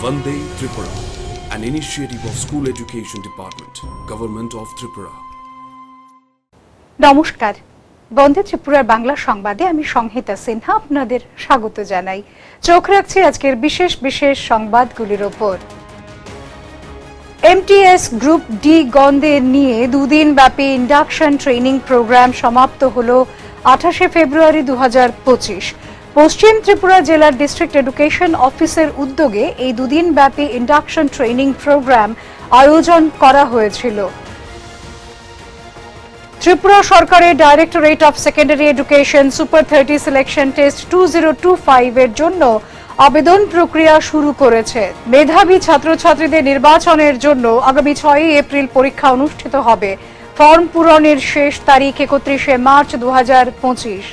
Vande Tripura, an initiative of School Education Department, Government of Tripura. নমস্কার, বন্দে ত্রিপুরার বাংলা সংবাদে আমি সংহিতা সিনহা আপনাদের স্বাগত জানাই। চোখ রাখছি আজকের বিশেষ বিশেষ সংবাদগুলির উপর। এমটিএস গ্রুপ ডি গণদের নিয়ে দুদিন ব্যাপী ইন্ডাকশন ট্রেনিং প্রোগ্রাম সমাপ্ত হলো 28 ফেব্রুয়ারি 2025। পশ্চিম ত্রিপুরা জেলার ডিস্ট্রিক্ট এডুকেশন অফিসের উদ্যোগে এই দুদিন ব্যাপী ইন্ডাকশন ট্রেনিং প্রোগ্রাম আয়োজন করা হয়েছিল। ত্রিপুরা সরকারের directorate of secondary education super 30 selection test 2025 এর জন্য আবেদন প্রক্রিয়া শুরু করেছে। মেধাবী ছাত্রছাত্রীদের নির্বাচনের জন্য আগামী 6 এপ্রিল পরীক্ষা অনুষ্ঠিত হবে। ফর্ম পূরণের শেষ তারিখ 31 মার্চ 2025।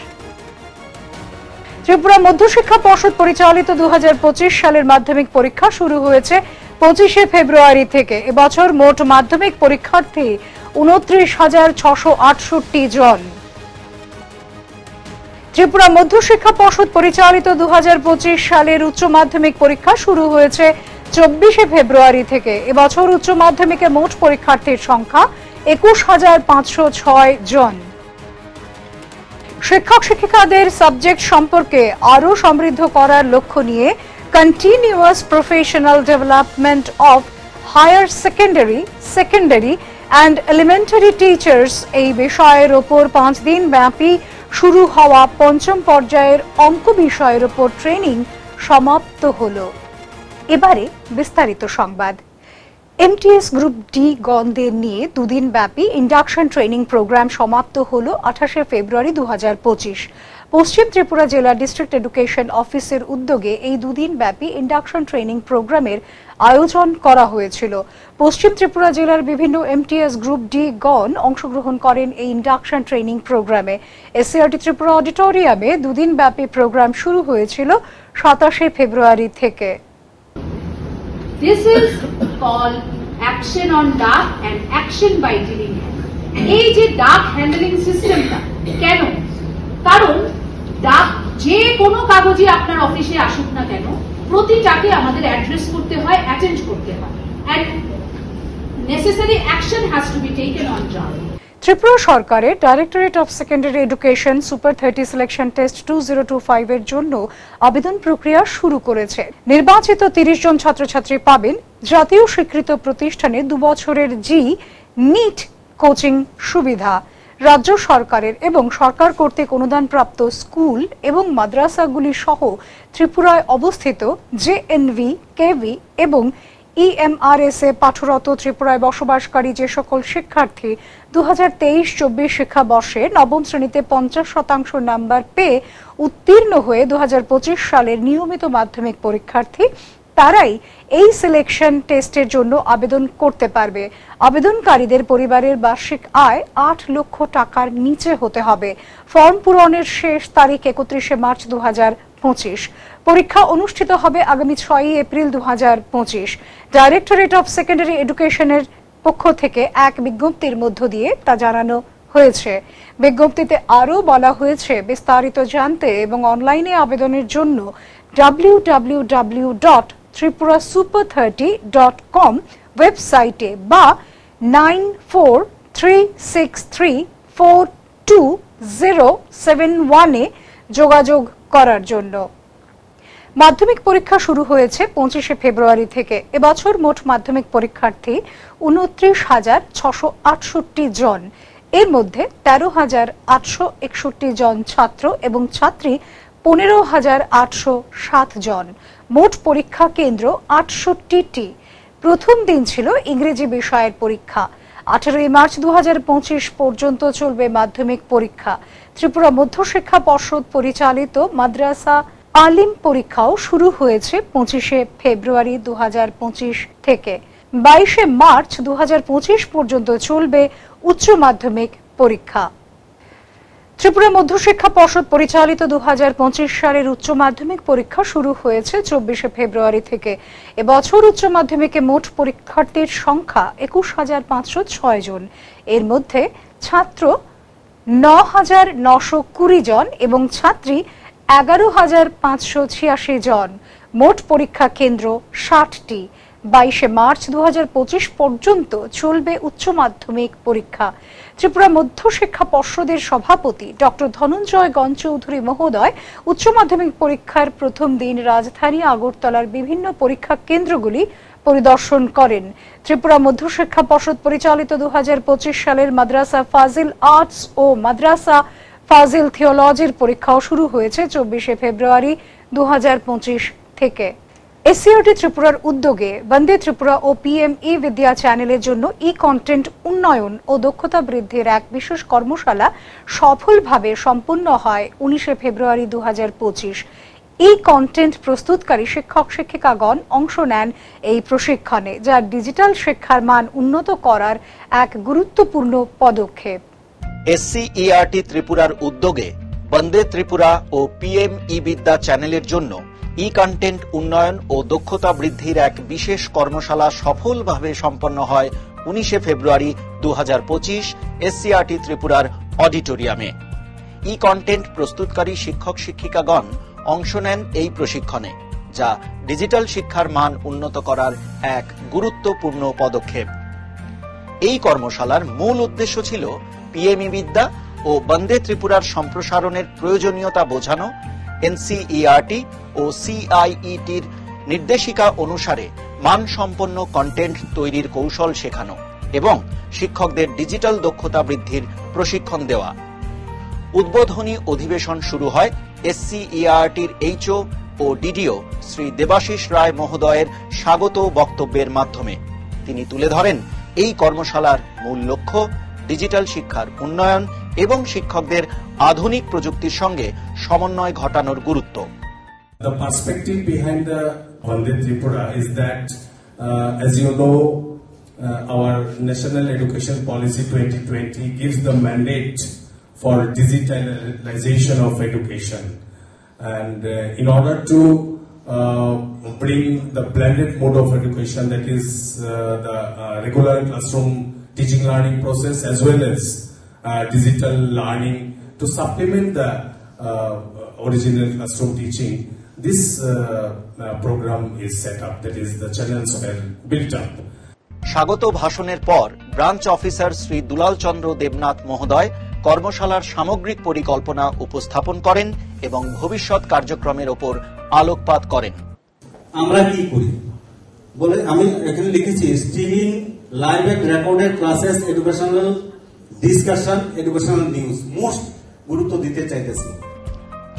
ত্রিপুরা মধ্যশিক্ষা পর্ষদ পরিচালিত 2025 সালের মাধ্যমিক পরীক্ষা শুরু হয়েছে 25 ফেব্রুয়ারি থেকে। এবছর মোট মাধ্যমিক পরীক্ষার্থী 29,668 জন। ত্রিপুরা মধ্যশিক্ষা পর্ষদ পরিচালিত 2025 সালের উচ্চ মাধ্যমিক পরীক্ষা শুরু হয়েছে 24 ফেব্রুয়ারি থেকে। এবছর উচ্চ মাধ্যমিকে মোট পরীক্ষার্থীর সংখ্যা 21,506 জন। শিক্ষক শিক্ষিকাদের সাবজেক্ট সম্পর্কে আরও সমৃদ্ধ করার লক্ষ্য নিয়ে continuous professional development of higher secondary and elementary teachers এই বিষয়ের ওপর 5 দিন ব্যাপী শুরু হওয়া পঞ্চম পর্যায়ের অঙ্ক বিষয়ের ওপর ট্রেনিং সমাপ্ত হলো। এবারে বিস্তারিত সংবাদ। এমটিএস গ্রুপ ডি গণদের নিয়ে দুদিন ব্যাপী ইন্ডাকশন ট্রেনিং প্রোগ্রাম সমাপ্ত হলো 28 ফেব্রুয়ারি 2025। পশ্চিম ত্রিপুরা জেলা ডিস্ট্রিক্ট এডুকেশন অফিসের উদ্যোগে এই দুদিন ব্যাপী ইন্ডাকশন ট্রেনিং প্রোগ্রামের আয়োজন করা হয়েছিল। পশ্চিম ত্রিপুরা জেলার বিভিন্ন এমটিএস গ্রুপ ডি গণ অংশগ্রহণ করেন এই ইন্ডাকশন ট্রেনিং প্রোগ্রামে। এসসিআরটি ত্রিপুরা অডিটোরিয়ামে দুদিন ব্যাপী প্রোগ্রাম শুরু হয়েছিল 27 ফেব্রুয়ারি থেকে। This is called action on dark and action by dealing hand. এই যে ডাক হ্যান্ডলিং সিস্টেমটা কেন? কারণ ডাক যে কোনো কাগজে আপনার অফিসে আসুক না কেন প্রতিটাকে আমাদের অ্যাড্রেস করতে হয়, অ্যাটেন্ড করতে হয়, and necessary action has to be taken on ground. Tripura সরকারের directorate of secondary education super 30 selection test 2025 এর জন্য আবেদন প্রক্রিয়া শুরু করেছে। নির্বাচিত 30 জন ছাত্রছাত্রী পাবেন জাতীয় স্বীকৃত প্রতিষ্ঠানে 2 বছরের নিট কোচিং সুবিধা। রাজ্য সরকারের এবং সরকার কর্তৃক অনুদানপ্রাপ্ত স্কুল এবং মাদ্রাসাগুলি সহ ত্রিপুরায় অবস্থিত জেএনভি, কেভি এবং ইএমআরএস এ পাঠরত ত্রিপুরায় বসবাসকারী যে সকল শিক্ষার্থী 2023-24 শিক্ষাবর্ষে নবম শ্রেণীতে 50% নাম্বার পেয়ে উত্তীর্ণ হয়ে 2025 সালের নিয়মিত মাধ্যমিক পরীক্ষার্থী তারাই এই সিলেকশন টেস্টের জন্য আবেদন করতে পারবে। আবেদনকারীদের পরিবারের বার্ষিক আয় 8 লক্ষ টাকার নিচে হতে হবে। ফর্ম পূরণের শেষ তারিখ 31 মার্চ 2025। পরীক্ষা অনুষ্ঠিত হবে আগামী 6 এপ্রিল 2025। ডাইরেক্টরেট অফ সেকেন্ডারি এডুকেশনের পক্ষ থেকে এক বিজ্ঞপ্তির মধ্য দিয়ে তা জানানো হয়েছে। বিজ্ঞপ্তিতে আরও বলা হয়েছে, বিস্তারিত জানতে এবং অনলাইনে আবেদনের জন্য www.tripurasuper30.com ওয়েবসাইটে বা 9436342071 এ যোগাযোগ করার জন্য। মাধ্যমিক পরীক্ষা শুরু হয়েছে 25 ফেব্রুয়ারি থেকে। এবছর মোট মাধ্যমিক পরীক্ষার্থী 29,668 জন। এর মধ্যে 13,861 জন ছাত্র এবং ছাত্রী 15,807 জন। মোট পরীক্ষা কেন্দ্র 68টি। প্রথম দিন ছিল ইংরেজি বিষয়ের পরীক্ষা। 18 মার্চ 2025 পর্যন্ত চলবে মাধ্যমিক পরীক্ষা। ত্রিপুরা মধ্যশিক্ষা পর্ষদ পরিচালিত মাদ্রাসা আলিম পরীক্ষাও শুরু হয়েছে 25 ফেব্রুয়ারি 2025 থেকে। 22 মার্চ 2025 পর্যন্ত চলবে উচ্চ মাধ্যমিক পরীক্ষা। ত্রিপুরা মধ্যশিক্ষা পর্ষদ পরিচালিত 2025 সালের উচ্চ মাধ্যমিক পরীক্ষা শুরু হয়েছে 24 ফেব্রুয়ারি থেকে। এবছর উচ্চ মাধ্যমিকে মোট পরীক্ষার্থীর সংখ্যা 21,506 জন। এর মধ্যে ছাত্র 9,920 জন এবং ছাত্রী 11,586 জন। মোট পরীক্ষা কেন্দ্র 60টি। 22 মার্চ 2025 পর্যন্ত চলবে উচ্চ মাধ্যমিক পরীক্ষা। ত্রিপুরা মধ্যশিক্ষা পর্ষদের সভাপতি ডক্টর ধনঞ্জয় গণচৌধুরী মহোদয় উচ্চ মাধ্যমিক পরীক্ষার প্রথম দিন রাজধানী আগরতলার বিভিন্ন পরীক্ষা কেন্দ্রগুলি পরিদর্শন করেন। ত্রিপুরা মধ্যশিক্ষা পর্ষদ পরিচালিত 2025 সালের মাদ্রাসা ফাজিল আর্টস ও মাদ্রাসা ফাজিল থিওলজির পরীক্ষাও শুরু হয়েছে 24 ফেব্রুয়ারি 2025 থেকে। এসসিআরটি ত্রিপুরার উদ্যোগে বন্দে ত্রিপুরা ও পিএমই বিদ্যা চ্যানেলের জন্য ই কন্টেন্ট উন্নয়ন ও দক্ষতা বৃদ্ধির এক বিশেষ কর্মশালা সফলভাবে সম্পন্ন হয় 19 ফেব্রুয়ারি 2025। ই কন্টেন্ট প্রস্তুতকারী শিক্ষক শিক্ষিকাগণ অংশ নেন এই প্রশিক্ষণে, যা ডিজিটাল শিক্ষার মান উন্নত করার এক গুরুত্বপূর্ণ পদক্ষেপ। এসসিইআরটি ত্রিপুরার উদ্যোগে বন্দে ত্রিপুরা ও পিএমই বিদ্যা চ্যানেলের জন্য ই কন্টেন্ট উন্নয়ন ও দক্ষতা বৃদ্ধির এক বিশেষ কর্মশালা সফলভাবে সম্পন্ন হয় 19 ফেব্রুয়ারি 2025 এসসিআরটি ত্রিপুরার অডিটোরিয়ামে। ই কন্টেন্ট প্রস্তুতকারী শিক্ষক শিক্ষিকাগণ অংশ নেন এই প্রশিক্ষণে, যা ডিজিটাল শিক্ষার মান উন্নত করার এক গুরুত্বপূর্ণ পদক্ষেপ। এই কর্মশালার মূল উদ্দেশ্য ছিল পিএমই বিদ্যা ও বন্দে ত্রিপুরার সম্প্রসারণের প্রয়োজনীয়তা বোঝানো, এনসিইআরটি ও সিআইইটির নির্দেশিকা অনুসারে মানসম্পন্ন কন্টেন্ট তৈরির কৌশল শেখানো এবং শিক্ষকদের ডিজিটাল দক্ষতা বৃদ্ধির প্রশিক্ষণ দেওয়া। উদ্বোধনী অধিবেশন শুরু হয় এসসিইআরটির এইচও ও ডিডিও শ্রী দেবাশিস রায় মহোদয়ের স্বাগত বক্তব্যের মাধ্যমে। তিনি তুলে ধরেন এই কর্মশালার মূল লক্ষ্য ডিজিটাল শিক্ষার উন্নয়ন এবং শিক্ষকদের আধুনিক প্রযুক্তির সঙ্গে সমন্বয় ঘটানোর গুরুত্ব। The perspective behind the Bande Tripura is that, as you know, our National Education Policy 2020 gives the mandate for digitalization of education, and in order to bring the blended mode of education, that is the regular classroom teaching learning process as well as digital learning to supplement the original classroom teaching, this program is set up, that is the channels were built up. স্বাগত ভাষণের পর branch officer Shri দুলাল চন্দ্র দেবনাথ মহোদয় কর্মশালার সামগ্রিক পরিকল্পনা উপস্থাপন করেন এবং ভবিষ্যৎ কার্যক্রমের উপর আলোকপাত করেন। আমরা কি করি বলে আমি এখানে লিখেছি streaming, live and recorded classes, educational discussion, educational news most গুরুত্ব দিতে চাইতেছি।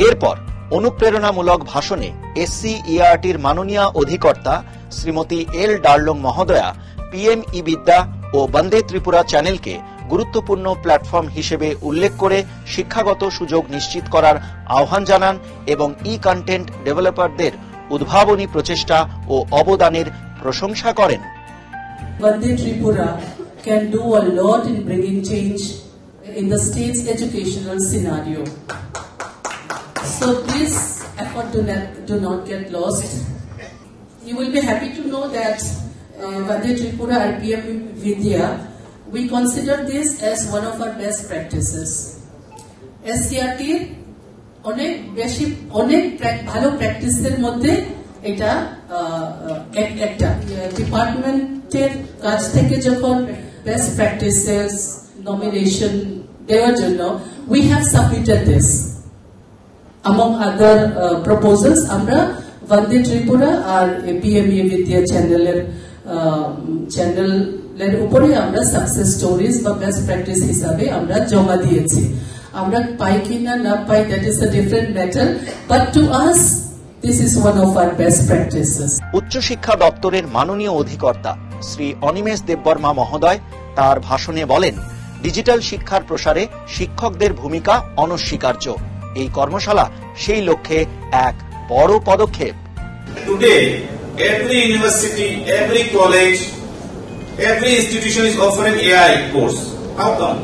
এরপর অনুপ্রেরণামূলক ভাষণে এসসিইআরটির মাননীয় অধিকর্তা শ্রীমতী এল ডার্লং মহোদয়া পিএমই বিদ্যা ও বন্দে ত্রিপুরা চ্যানেলকে গুরুত্বপূর্ণ প্ল্যাটফর্ম হিসেবে উল্লেখ করে শিক্ষাগত সুযোগ নিশ্চিত করার আহ্বান জানান এবং ই কন্টেন্ট ডেভেলপারদের উদ্ভাবনী প্রচেষ্টা ও অবদানের প্রশংসা করেন। Bande Tripura can do a lot in bringing change in the state's educational scenario. So this effort do not get lost. You will be happy to know that Bande Tripura and PME Vidya, we consider this as one of our best practices. SCRT অনেক ভালো প্র্যাকটিসের মধ্যে এটা একটা ডিপার্টমেন্টের কাছ থেকে যখন বেস্ট প্র্যাকটিসেস নমিনেশন দেওয়ার জন্য we have submitted this among other proposals. আমরা বন্দে ত্রিপুরা আর পিএমই বিদ্যা চ্যানেলের উপরে আমরা সাকসেস স্টোরিজ বা বেস্ট প্র্যাকটিস হিসাবে আমরা জমা দিয়েছি। আমরা পাই কিনা না পাই, that is a different matter, but to us this is one of our best practices. উচ্চশিক্ষা দপ্তরের মাননীয় অধিকর্তা শ্রী অনিমেষ দেববর্মা মহোদয় তার ভাষণে বলেন, ডিজিটাল শিক্ষার প্রসারে শিক্ষকদের ভূমিকা অনস্বীকার্য। এই কর্মশালা সেই লক্ষ্যে এক বড় পদক্ষেপ। Today, every university, every college, every institution is offering AI course. How come?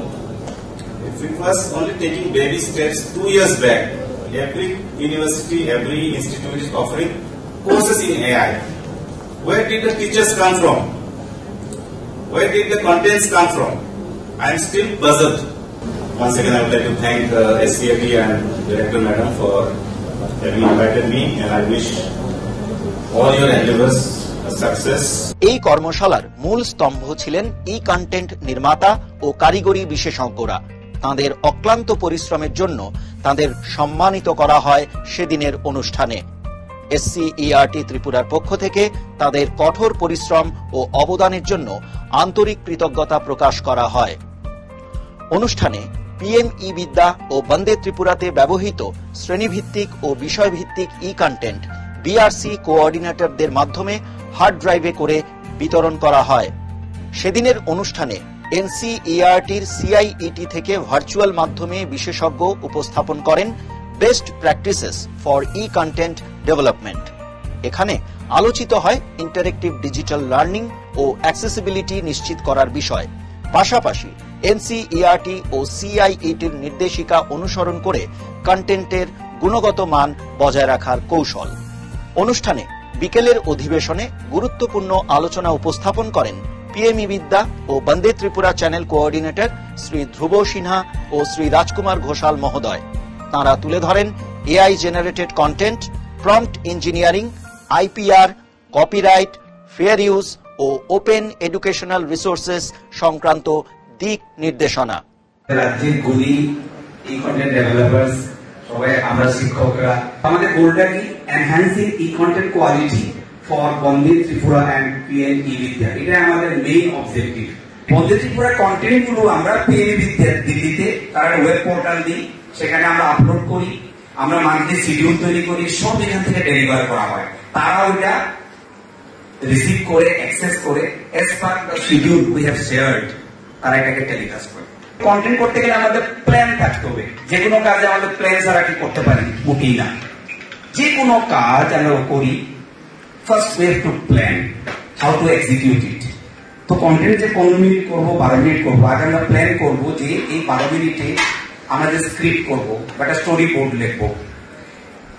If it was only taking baby steps 2 years back, every university, every institute is offering courses in AI. Where did the teachers come from? Where did the contents come from? I am still puzzled. Once again, I would like to thank SCRT and Director Madam for having invited me, and I wish all your endeavors a success. এই কর্মশালার মূল স্তম্ভ ছিলেন ই content নির্মাতা ও কারিগরি বিশেষজ্ঞরা। তাঁদের অক্লান্ত পরিশ্রমের জন্য তাঁদের সম্মানিত করা হয় সেদিনের অনুষ্ঠানে। SCERT ত্রিপুরার পক্ষ থেকে তাদের কঠোর পরিশ্রম ও অবদানের জন্য আন্তরিক কৃতজ্ঞতা প্রকাশ করা হয়। অনুষ্ঠানে PME বিদ্যা ও বন্দে ত্রিপুরাতে ব্যবহৃত শ্রেণীভিত্তিক ও বিষয়ভিত্তিক ই কন্টেন্ট BRC কোঅর্ডিনেটরদের মাধ্যমে হার্ড ড্রাইভে করে বিতরণ করা হয়। সেদিনের অনুষ্ঠানে NCERTর CIET থেকে ভার্চুয়াল মাধ্যমে বিশেষজ্ঞ উপস্থাপন করেন best practices for E content development. এখানে আলোচিত হয় ইন্টারেক্টিভ ডিজিটাল লার্নিং ও অ্যাক্সেসিবিলিটি নিশ্চিত করার বিষয়। পাশাপাশি NCERT ও CIETর নির্দেশিকা অনুসরণ করে কন্টেন্টের গুণগত মান বজায় রাখার কৌশল। অনুষ্ঠানে বিকেলের অধিবেশনে গুরুত্বপূর্ণ আলোচনা উপস্থাপন করেন PME বিদ্যা ও বন্দে ত্রিপুরা চ্যানেল কোঅর্ডিনেটর শ্রী ধ্রুব সিনহা ও শ্রী রাজকুমার ঘোষাল মহোদয়। তাঁরা তুলে ধরেন AI generated content, prompt engineering, IPR, copyright, fair use ও ওপেন এডুকেশনাল রিসোর্সেস সংক্রান্ত দিক নির্দেশনা। রাজ্যের গুলি ই কন্টেন্ট ডেভেলপার্স সবাই আমরা শিক্ষকরা, আমাদের গোলটা কি enhancing E content quality for Vande Tripura and PME বিদ্যা, এটা আমাদের মেইন অবজেক্টিভ। বন্দে ত্রিপুরা কন্টেন্ট গুলো আমরা PME বিদ্যা দিল্লিতে তার ওয়েব পোর্টাল দিই, সেখানে আমরা আপলোড করি, আমরা মান্থলি শিডিউল তৈরি করি, সব এখান থেকে ডেলিভার করা হয়। তারা ওইটা রিসিভ করে অ্যাক্সেস করে as per the schedule we have shared তারা এটাকে টেলিকাস্ট করে। কন্টেন্ট করতে গেলে আমাদের প্ল্যান থাকতে হবে। যে কোনো কাজে আমাদের প্ল্যান ছাড়া কি করতে পারি? মোটেই না। যে কোনো কাজ আমরা করি, first we have to plan how to execute it. তো কন্টেন্ট যে 15 মিনিট করবো, 12 মিনিট করবো, আগে আমরা প্ল্যান করবো যে এই 12 মিনিটে আমরা যে স্ক্রিপ্ট করবো বা একটা স্টোরি বোর্ড লিখবো,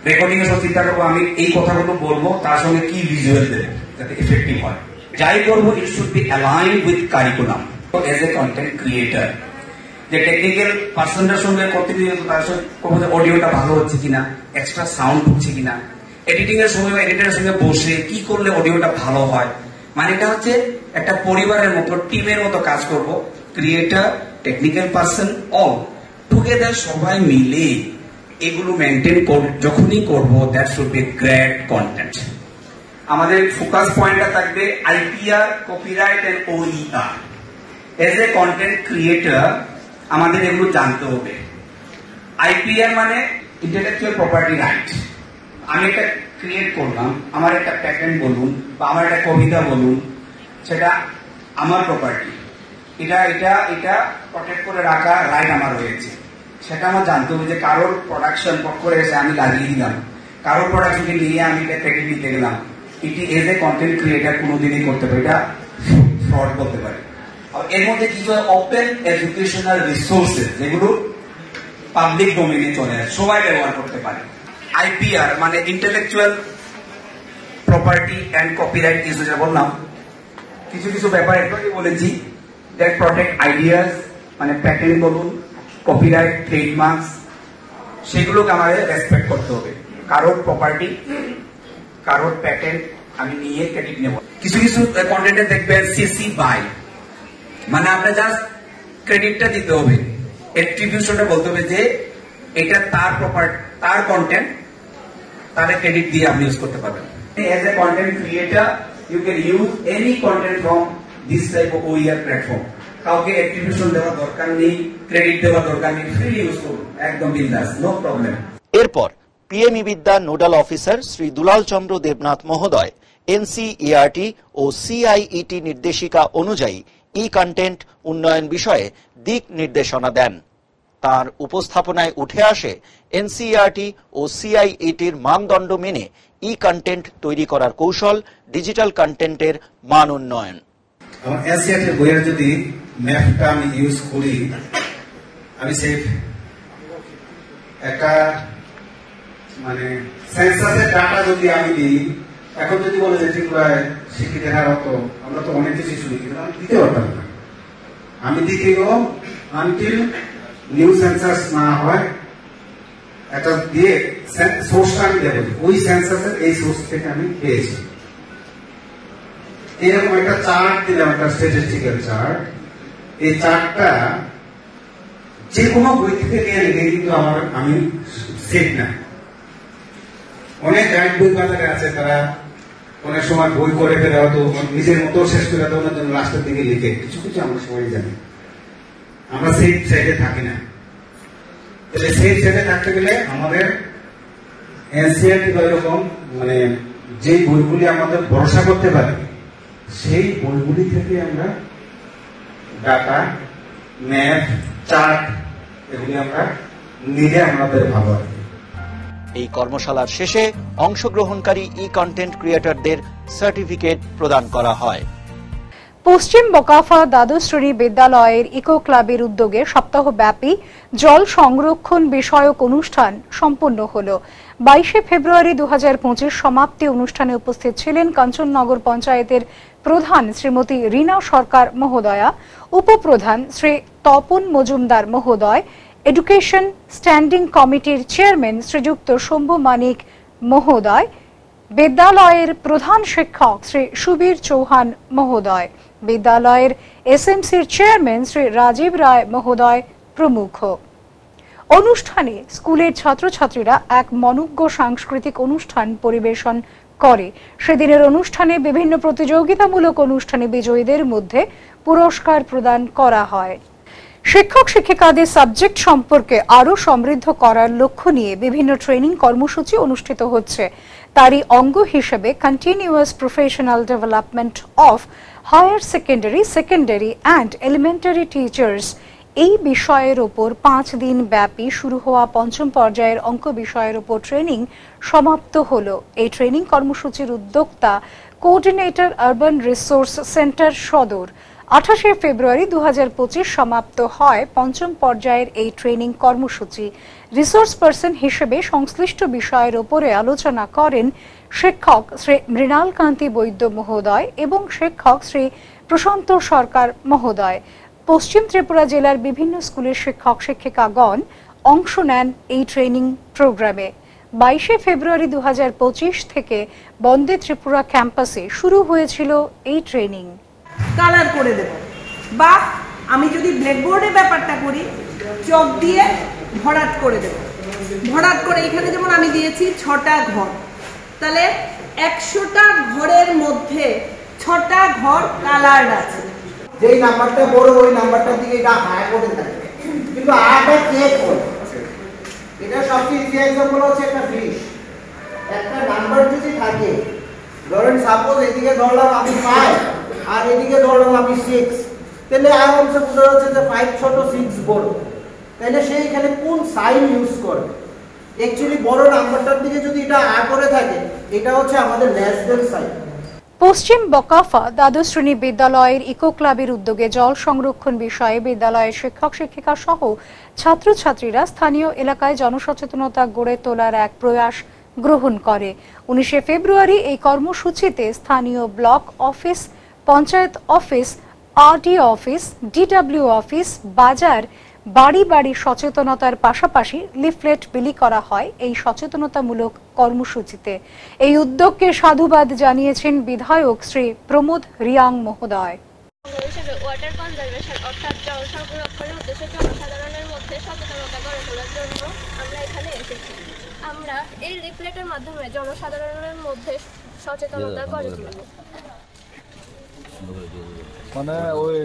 রেকর্ডিং এর চিন্তা করবো আমি এই কথাগুলো বলবো, তার সঙ্গে কি ভিজুয়াল দেবো যাতে এফেক্টিভ হয়। যাই করবো it should be align with curriculum. Age a content creator যে টেকনিক্যাল পার্সনটার সঙ্গে করতে গিয়ে তার সঙ্গে করবো যে অডিওটা ভালো হচ্ছে কিনা, এক্সট্রা সাউন্ড হচ্ছে কিনা, এডিটিং এর সময় এডিটরের সঙ্গে বসে কি করলে অডিওটা ভালো হয়। মানে এটা হচ্ছে একটা পরিবারের মতো, টিমের মতো কাজ করব। Creator, technical person, all together সবাই মিলে এগুলো মেনটেন যখনই করব, that should be great content. আমাদের ফোকাস পয়েন্টটা থাকবে IPR, copyright and OER। As a content creator আমাদের এগুলো জানতে হবে। IPR মানে ইন্টেলেকচুয়াল প্রপার্টি রাইট। আমি একটা ক্রিয়েট করলাম, আমার একটা প্যাটার্ন বলুন বা আমার একটা কবিতা বলুন, সেটা আমার প্রপার্টি, এটা এটা এটা প্রটেক্ট করে রাখা রাইট আমার রয়েছে। সেটা আমার জানতে হবে যে কারোর প্রোডাকশন পক্ষ করে এসে আমি লাগিয়ে দিলাম, কারোর প্রোডাকশনকে নিয়ে আমি এটা ক্রেডিট দিতে গেলাম, এটি এজ এ কন্টেন্ট ক্রিয়েটার কোনোদিনই করতে পারে, এটা ফ্রড বলতে পারে। এর মধ্যে কিছু ওপেন এডুকেশনাল রিসোর্সেস যেগুলো পাবলিক ডোমেইনে চলে আসে, সবাই ব্যবহার করতে পারে। IPR মানে intellectual property and copyright issue, যেটা বললাম কিছু কিছু ব্যাপার একটু বলেছি, দ্যাট প্রটেক্ট আইডিয়াস মানে প্যাটেন্ট বলুন, কপিরাইট, ট্রেডমার্কস, সেগুলোকে আমাদের রেসপেক্ট করতে হবে। কারোর প্রপার্টি, কারোর প্যাটেন্ট আমি নিয়ে ক্রেডিট নেব। কিছু কিছু কন্টেন্টে দেখবেন CC বাই, মানে আপনার জাস্ট ক্রেডিটটা দিতে হবে, এট্রিবিউশনটা বলতে হবে যে এটা তার প্রপার্টি, তার কন্টেন্ট, তার ক্রেডিট দিয়ে আপনি ইউজ করতে পারবেন। As a content creator you can use any content from this type of OER platform. কাউকে অ্যাট্রিবিউশন দেওয়ার দরকার নেই, ক্রেডিট দেওয়ার দরকার নেই, ফ্রি ইউজ করুন, একদম বিন্দাস, নো প্রবলেম। এরপর PME বিদ্যা নোডাল অফিসার শ্রী দুলাল চন্দ্র দেবনাথ মহোদয় NCERT ও CIET নির্দেশিকা অনুযায়ী ই কন্টেন্ট উন্নয়ন বিষয়ে দিক নির্দেশনা দেন। তার উপস্থাপনায় উঠে আসে NCERT ও CIETর মানদণ্ড মেনে ই কন্টেন্ট তৈরি করার কৌশল, ডিজিটাল কন্টেন্টের মান উন্নয়ন। আমার NCERT এর বইয়ের যদি ম্যাপটা আমি ইউজ করি, আমি সেই একটা মানে সেন্সাসের ডাটা যদি আমি দিই, এখন যদি বলে যে ত্রিপুরায় শিক্ষিতের হার হতো, আমরা তো অনেক কিছু শুনি, কিন্তু আমি দিতে পারতাম না। আমি দিতে গেলাম আনটিল নিউ সেন্সাস না হয়, একটা দিয়ে সোর্সটা আমি দেবো, ওই সেন্সাসের এই সোর্স থেকে আমি পেয়েছি। এরকম একটা চার্ট দিলাম, একটা স্ট্যাটিস্টিক্যাল চার্ট। এই চার্টটা যে কোনো বই থেকে নিয়ে নিলে কিন্তু আমি সেট না। অনেক গাইড বই বাজারে আছে, তারা অনেক সময় বই করে ফেলে, হয়তো নিজের মতো শেষ করে দেওয়ার জন্য লাস্টের দিকে লিখে, কিছু কিছু আমরা সবাই জানি। আমরা সেই সাইডে থাকি না। তাহলে সেই সাইডে থাকতে গেলে আমাদের এনসিআরটি বা এরকম মানে যে বইগুলি আমাদের ভরসা করতে পারি, সেই বইগুলি থেকে আমরা ডাটা, ম্যাপ, চার্ট এগুলি আমরা নিলে আমাদের ভালো হবে। এই কর্মশালার শেষে অংশগ্রহণকারী ই কন্টেন্ট ক্রিয়েটরদের সার্টিফিকেট প্রদান করা হয়। পশ্চিম বকাফা দ্বাদশ শ্রেণী বিদ্যালয়ের ইকো ক্লাবের উদ্যোগে সপ্তাহব্যাপী জল সংরক্ষণ বিষয়ক অনুষ্ঠান সম্পন্ন হল। 22 ফেব্রুয়ারি 2025 সমাপ্তি অনুষ্ঠানে উপস্থিত ছিলেন কাঞ্চননগর পঞ্চায়েতের প্রধান শ্রীমতী রীনা সরকার মহোদয়া, উপপ্রধান শ্রী তপন মজুমদার মহোদয়, এডুকেশন স্ট্যান্ডিং কমিটির চেয়ারম্যান শ্রীযুক্ত শম্ভু মানিক মহোদয়, বিদ্যালয়ের প্রধান শিক্ষক শ্রী সুবীর চৌহান মহোদয়, বিদ্যালয়ের এসএমসির চেয়ারম্যান শ্রী রাজীব রায় মহোদয় প্রমুখ। অনুষ্ঠানে স্কুলের ছাত্রছাত্রীরা এক মনোজ্ঞ সাংস্কৃতিক অনুষ্ঠান পরিবেশন করে। সেদিনের অনুষ্ঠানে বিভিন্ন প্রতিযোগিতামূলক অনুষ্ঠানে বিজয়ীদের মধ্যে পুরস্কার প্রদান করা হয়। শিক্ষক শিক্ষিকাদের সাবজেক্ট সম্পর্কে আরো সমৃদ্ধ করার লক্ষ্য নিয়ে বিভিন্ন ট্রেনিং কর্মসূচি অনুষ্ঠিত হচ্ছে। তারই অঙ্গ হিসেবে continuous professional development of higher secondary, secondary and elementary teachers এই বিষয়ের উপর 5 দিন ব্যাপী শুরু হওয়া পঞ্চম পর্যায়ের অঙ্ক বিষয়ের উপর ট্রেনিং সমাপ্ত হল। এই ট্রেনিং কর্মসূচির উদ্যোক্তা কোঅর্ডিনেটর আরবান রিসোর্স সেন্টার সদর। 28 ফেব্রুয়ারি 2025 সমাপ্ত হয় পঞ্চম পর্যায়ের এই ট্রেনিং কর্মসূচি। রিসোর্স পার্সন হিসেবে সংশ্লিষ্ট বিষয়ের উপরে আলোচনা করেন শিক্ষক শ্রী মৃণাল কান্তি বৈদ্য মহোদয় এবং শিক্ষক শ্রী প্রশান্ত সরকার মহোদয়। পশ্চিম ত্রিপুরা জেলার বিভিন্ন স্কুলের শিক্ষক শিক্ষিকাগণ অংশ নেন এই ট্রেনিং প্রোগ্রামে। 22 ফেব্রুয়ারি 2025 থেকে বন্দে ত্রিপুরা ক্যাম্পাসে শুরু হয়েছিল এই ট্রেনিং। কালার করে দেব, বা আমি যদি ব্ল্যাকবোর্ডে ব্যাপারটা করি চক দিয়ে ভরাট করে দেব। ভরাট করে এখানে যেমন আমি দিয়েছি 6টা ঘর, তাহলে 100টা ঘরের মধ্যে 6টা ঘর কালার আছে। যেই নাম্বারটা বড় ওই নাম্বারটার দিকে এটা হাই করে থাকে, কিন্তু আটা চেক করে। এটা সবচেয়ে ইজি एग्जांपल হচ্ছে একটা ফিশ। একটা নাম্বার যদি থাকে, ধরেন সাপোজ এদিকে ধরলাম আমি 5 আর এদিকে ধরলাম আমি 6, তাহলে আরামসে বোঝা যাচ্ছে যে 5 ছোট 6 বড়। তাহলে সে এখানে কোন সাইন ইউজ করবে? অ্যাকচুয়ালি বড় নাম্বারটার দিকে যদি এটা আ করে থাকে, এটা হচ্ছে আমাদের লেস দেন সাইন। পশ্চিম বকাফা দ্বাদশ শ্রেণী বিদ্যালয়ের ইকো ক্লাবের উদ্যোগে জল সংরক্ষণ বিষয়ে বিদ্যালয়ের শিক্ষক শিক্ষিকা সহ ছাত্রছাত্রীরা স্থানীয় এলাকায় জনসচেতনতা গড়ে তোলার এক প্রয়াস গ্রহণ করে। 19 ফেব্রুয়ারি এই কর্মসূচিতে স্থানীয় block office, panchayat office, RD office, DW office, বাজার, বাড়ি বাড়ি সচেতনতার পাশাপাশি লিফলেট বিলি করা হয়। এই সচেতনতামূলক কর্মসূচিতে এই উদ্যোগকে সাধুবাদ জানিয়েছেন বিধায়ক শ্রী প্রমোদ রিয়াং মহোদয়। ওয়াটার কনজারভেশন অর্থাৎ জল সংরক্ষণের উদ্দেশ্যে জনসাধারণের মধ্যে সচেতনতা গড়ে তোলার জন্য আমরা এখানে এসেছি। আমরা এই লিফলেটের মাধ্যমে জনসাধারণের মধ্যে সচেতনতা গড়ে তুলব। মানে ওই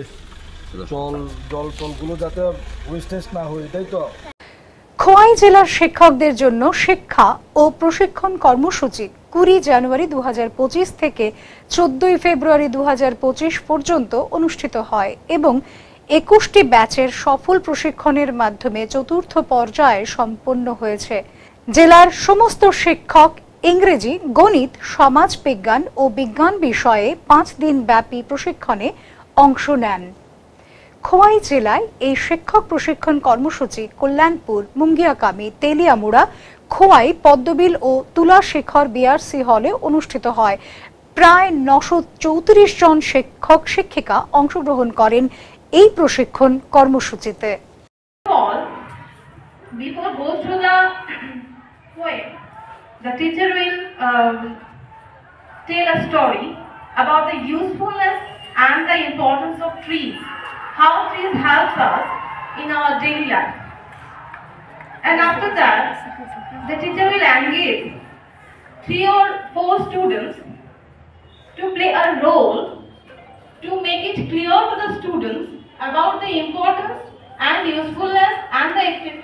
জলগুলো যাতে ওয়েস্টেজ না হয়, এটাই তো। খোয়াই জেলার শিক্ষকদের জন্য শিক্ষা ও প্রশিক্ষণ কর্মসূচি 20 জানুয়ারি 2025 থেকে 14 ফেব্রুয়ারি 2025 পর্যন্ত অনুষ্ঠিত হয় এবং 21টি ব্যাচের সফল প্রশিক্ষণের মাধ্যমে চতুর্থ পর্যায়ে সম্পন্ন হয়েছে। জেলার সমস্ত শিক্ষক ইংরেজি, গণিত, সমাজ বিজ্ঞান ও বিজ্ঞান বিষয়ে 5 দিন ব্যাপী প্রশিক্ষণে অংশ নেন। খোয়াই জেলায় এই শিক্ষক প্রশিক্ষণ কর্মসূচি কল্যাণপুর, মুঙ্গিয়াকামি, তেলিয়ামুড়া, খোয়াই, পদ্মবিল ও তুলাশেখর বিআরসি হলে অনুষ্ঠিত হয়। প্রায় 934 জন শিক্ষক শিক্ষিকা অংশগ্রহণ করেন এই প্রশিক্ষণ কর্মসূচিতে। Before go through the poem, the teacher will tell a story about the usefulness and the importance of trees, how trees help us in our daily life. And after that, the teacher will engage 3 or 4 students to play a role to make it clear to the students about the importance and usefulness and the effect.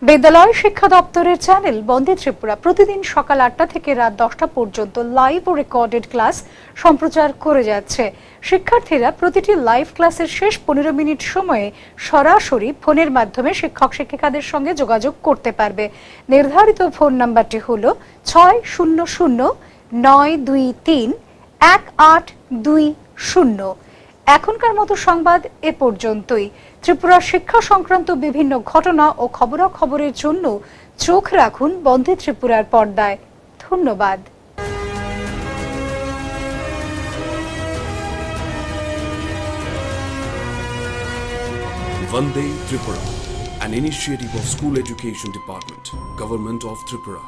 বিদ্যালয় শিক্ষা দপ্তরের channel বন্দে ত্রিপুরা প্রতিদিন সকাল 8টা থেকে রাত 10টা পর্যন্ত live ও recorded class সম্প্রচার করে যাচ্ছে। শিক্ষার্থীরা প্রতিটি লাইভ ক্লাসের শেষ 15 মিনিট সময়ে সরাসরি ফোনের মাধ্যমে শিক্ষক শিক্ষিকাদের সঙ্গে যোগাযোগ করতে পারবে। নির্ধারিত ফোন নাম্বারটি হলো 6009231820। এখনকার মতো সংবাদ এ পর্যন্তই। ত্রিপুরা শিক্ষা সংক্রান্ত বিভিন্ন ঘটনা ও খবরাখবরের জন্য চোখ রাখুন বন্দে ত্রিপুরার পর্দায়। ধন্যবাদ। Vande Tripura, an initiative of School Education Department, Government of Tripura.